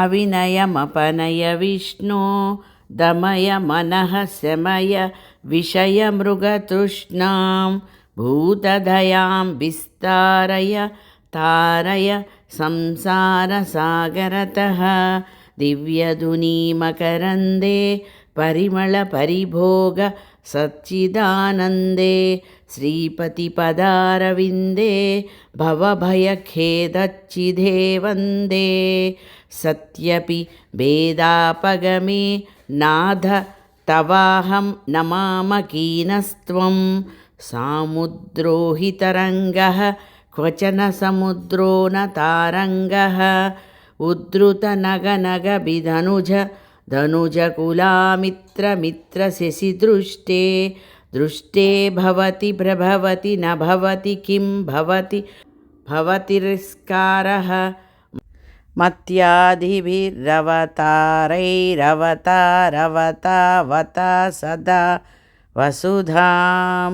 अविनयमपनय विष्णो दमय मनः शमय विषयमृगतृष्णां भूतदयां विस्तारय तारय संसारसागरतः दिव्यधुनीमकरन्दे परिमलपरिभोग सच्चिदानन्दे श्रीपतिपदारविन्दे भवभयखेदच्चिदे वन्दे सत्यपि वेदापगमे नाथ तवाहं नमामकीनस्त्वं सामुद्रो हि तरङ्गः क्वचन समुद्रो न तारङ्गः उद्धृतनगनगभिधनुज धनुजकुलामित्रमित्रशशिदृष्टे दृष्टे भवति प्रभवति न भवति किं भवति भवतिरस्कारः मत्यादिभिरवतारैरवतारवतावता सदा वसुधां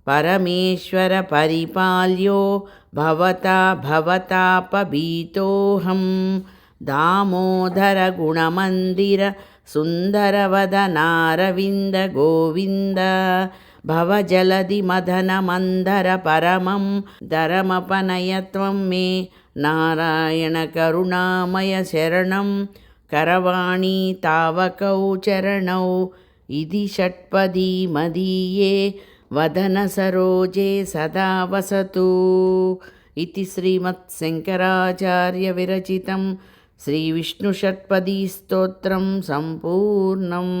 परमेश्वर परिपाल्यो भवता भवतापभीतोऽहं दामोदर गुणमन्दिर सुन्दरवदनारविन्द गोविन्द भवजलधि मदन मन्दर परमं दरमपनय त्वं मे नारायण करुणामय शरणं करवाणि तावकौ चरणौ इति षट्पदी मदीये वदन सरोजे सदा वसतु इति श्रीमत्शङ्कराचार्यविरचितं श्रीविष्णुषट्पदीस्तोत्रं सम्पूर्णम्।